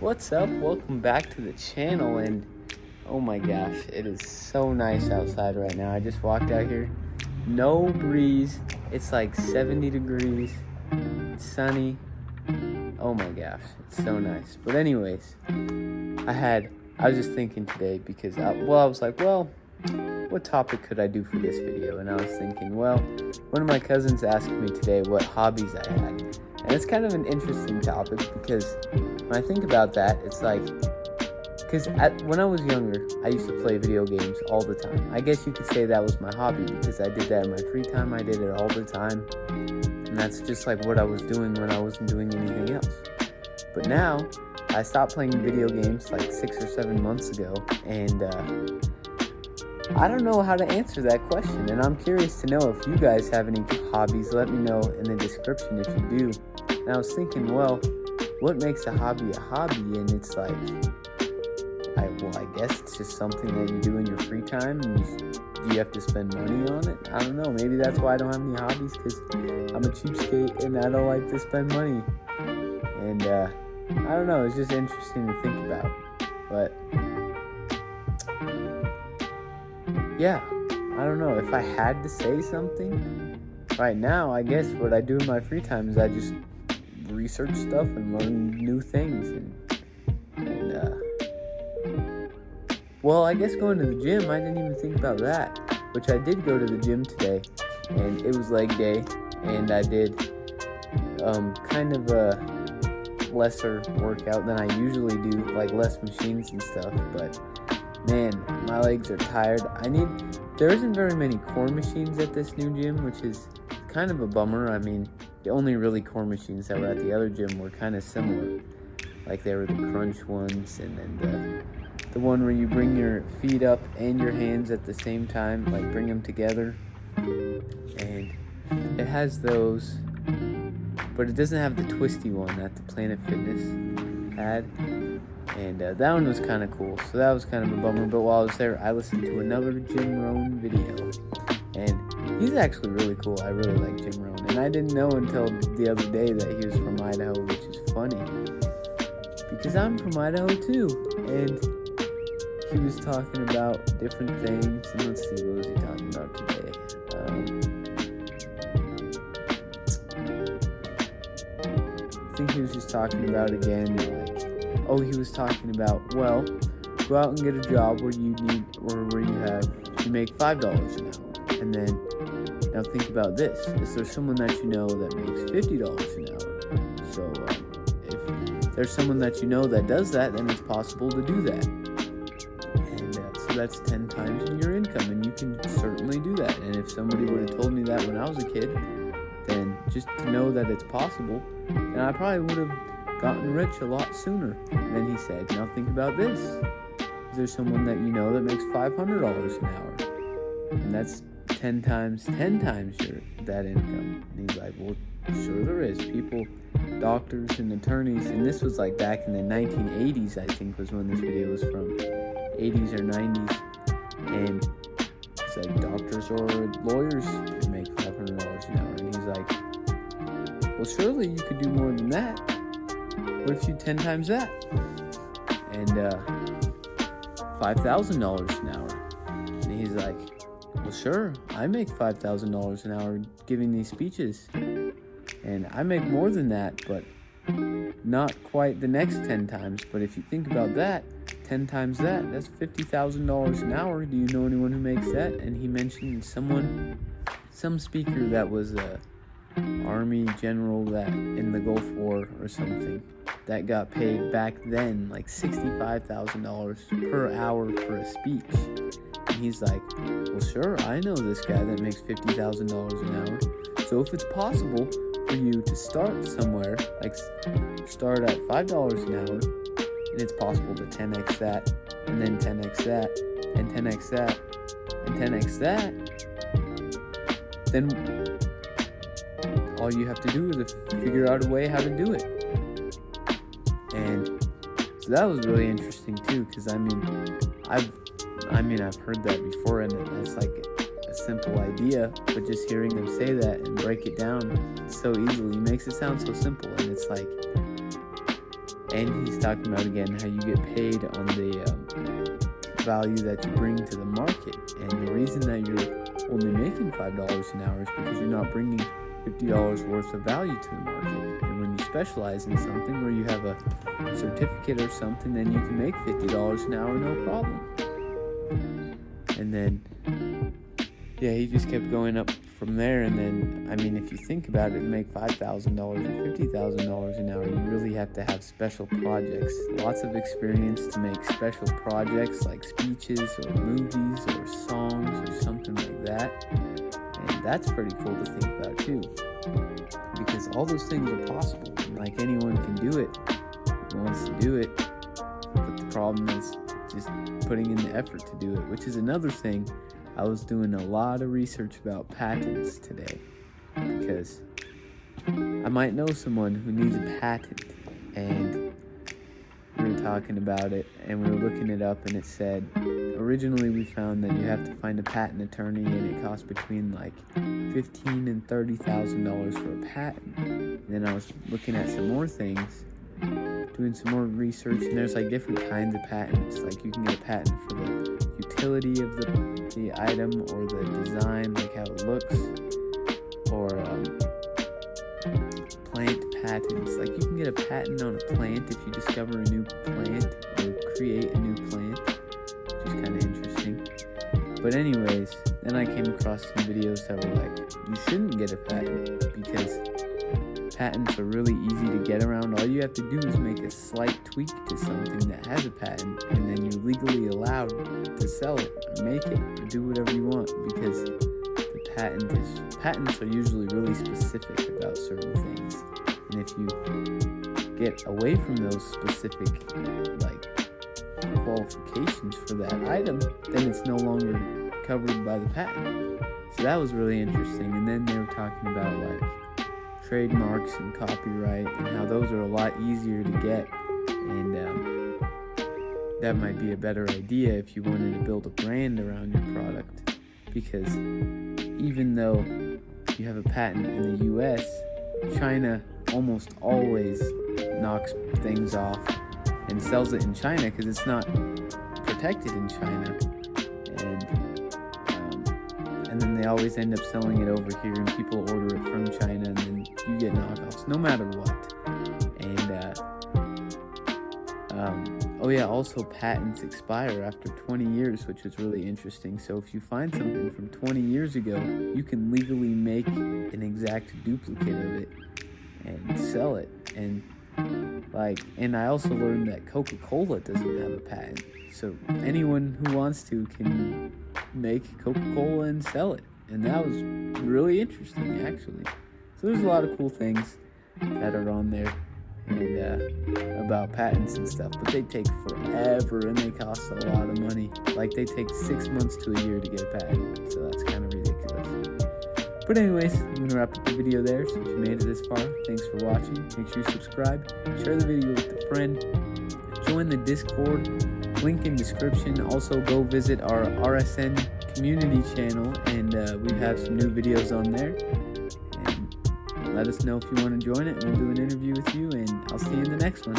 What's up? Welcome back to the channel, and oh my gosh, it is so nice outside right now. I just walked out here, no breeze, it's like 70 degrees, it's sunny. Oh my gosh, it's so nice. But anyways, I was just thinking today because I was like, what topic could I do for this video? And I was thinking, one of my cousins asked me today what hobbies I had. And it's kind of an interesting topic because when I think about that, it's like, because when I was younger, I used to play video games all the time. I guess you could say that was my hobby because I did that in my free time. I did it all the time. And that's just like what I was doing when I wasn't doing anything else. But now, I stopped playing video games like 6 or 7 months ago. And I don't know how to answer that question. And I'm curious to know if you guys have any hobbies. Let me know in the description if you do. And I was thinking, what makes a hobby a hobby? And it's like, I guess it's just something that you do in your free time. And do you have to spend money on it? I don't know. Maybe that's why I don't have any hobbies, because I'm a cheapskate and I don't like to spend money. And I don't know. It's just interesting to think about. But yeah, I don't know. If I had to say something right now, I guess what I do in my free time is I just research stuff and learn new things. I guess going to the gym, I didn't even think about that, which I did go to the gym today, and it was leg day, and I did kind of a lesser workout than I usually do, like less machines and stuff, but man, my legs are tired. There isn't very many core machines at this new gym, which is kind of a bummer. I mean, the only really core machines that were at the other gym were kind of similar. Like they were the crunch ones, and then the one where you bring your feet up and your hands at the same time, like bring them together. And it has those, but it doesn't have the twisty one that the Planet Fitness had. And that one was kind of cool, so that was kind of a bummer. But while I was there, I listened to another Jim Rohn video, and he's actually really cool. I really like Jim Rohn, and I didn't know until the other day that he was from Idaho, which is funny, because I'm from Idaho too. And he was talking about different things, and let's see, what was he talking about today? I think he was just talking about, again, he was talking about, go out and get a job where you make $5 an hour. And then, now think about this. Is there someone that you know that makes $50 an hour? So, if there's someone that you know that does that, then it's possible to do that. And so that's 10 times in your income, and you can certainly do that. And if somebody would have told me that when I was a kid, then just to know that it's possible, then I probably would have gotten rich a lot sooner. And then he said, now think about this. Is there someone that you know that makes $500 an hour? And that's 10 times that income. And he's like, sure there is. People, doctors and attorneys, and this was like back in the 1980s, I think was when this video was from, 80s or 90s. And it's like doctors or lawyers can make $500 an hour. And he's like, surely you could do more than that. What if you 10 times that? And $5,000 an hour. And he's like, sure, I make $5,000 an hour giving these speeches. And I make more than that, but not quite the next 10 times. But if you think about that, 10 times that, that's $50,000 an hour. Do you know anyone who makes that? And he mentioned some speaker that was a army general that in the Gulf War or something, that got paid back then like $65,000 per hour for a speech. And he's like, sure, I know this guy that makes $50,000 an hour. So if it's possible for you to start somewhere, like start at $5 an hour, and it's possible to 10x that, and then 10x that, and 10x that, and 10x that, then all you have to do is figure out a way how to do it. And so that was really interesting too, because I've heard that before, and it's like a simple idea, but just hearing them say that and break it down so easily makes it sound so simple. And it's like, And he's talking about again how you get paid on the value that you bring to the market. And the reason that you're only making $5 an hour is because you're not bringing $50 worth of value to the market. And when you specialize in something, where you have a certificate or something, then you can make $50 an hour, no problem. And then, yeah, he just kept going up from there. And then, I mean, if you think about it, to make $5,000 or $50,000 an hour, you really have to have special projects, lots of experience to make special projects like speeches or movies or songs or something like that. And that's pretty cool to think about too, because all those things are possible. And like, anyone can do it who wants to do it, but the problem is just putting in the effort to do it, which is another thing. I was doing a lot of research about patents today, because I might know someone who needs a patent, and we were talking about it, and we were looking it up, and it said, originally we found that you have to find a patent attorney, and it costs between like $15,000 and $30,000 for a patent. And then I was looking at some more things, doing some more research, and there's like different kinds of patents. Like, you can get a patent for the utility of the item, or the design, like how it looks, or plant patents. Like, you can get a patent on a plant if you discover a new plant or create a new plant, which is kind of interesting. But anyways, then I came across some videos that were like, you shouldn't get a patent because patents are really easy to get around. All you have to do is make a slight tweak to something that has a patent, and then you're legally allowed to sell it or make it or do whatever you want, because the patents are usually really specific about certain things. And if you get away from those specific like qualifications for that item, then it's no longer covered by the patent. So that was really interesting. And then they were talking about like trademarks and copyright, and how those are a lot easier to get, and that might be a better idea if you wanted to build a brand around your product, because even though you have a patent in the US, China almost always knocks things off and sells it in China because it's not protected in China, and then they always end up selling it over here, and people order it from China, and then you get knockoffs no matter what. And also patents expire after 20 years, which is really interesting. So if you find something from 20 years ago, you can legally make an exact duplicate of it and sell it. And I also learned that Coca-Cola doesn't have a patent, so anyone who wants to can make Coca-Cola and sell it. And that was really interesting, actually. So there's a lot of cool things that are on there, and about patents and stuff, but they take forever and they cost a lot of money. Like, they take 6 months to a year to get a patent, so that's kind of ridiculous. But anyways, I'm going to wrap up the video there. So if you made it this far, thanks for watching. Make sure you subscribe, share the video with a friend, join the Discord, link in description. Also, go visit our RSN community channel, and we have some new videos on there. And let us know if you want to join it, and we'll do an interview with you, and I'll see you in the next one.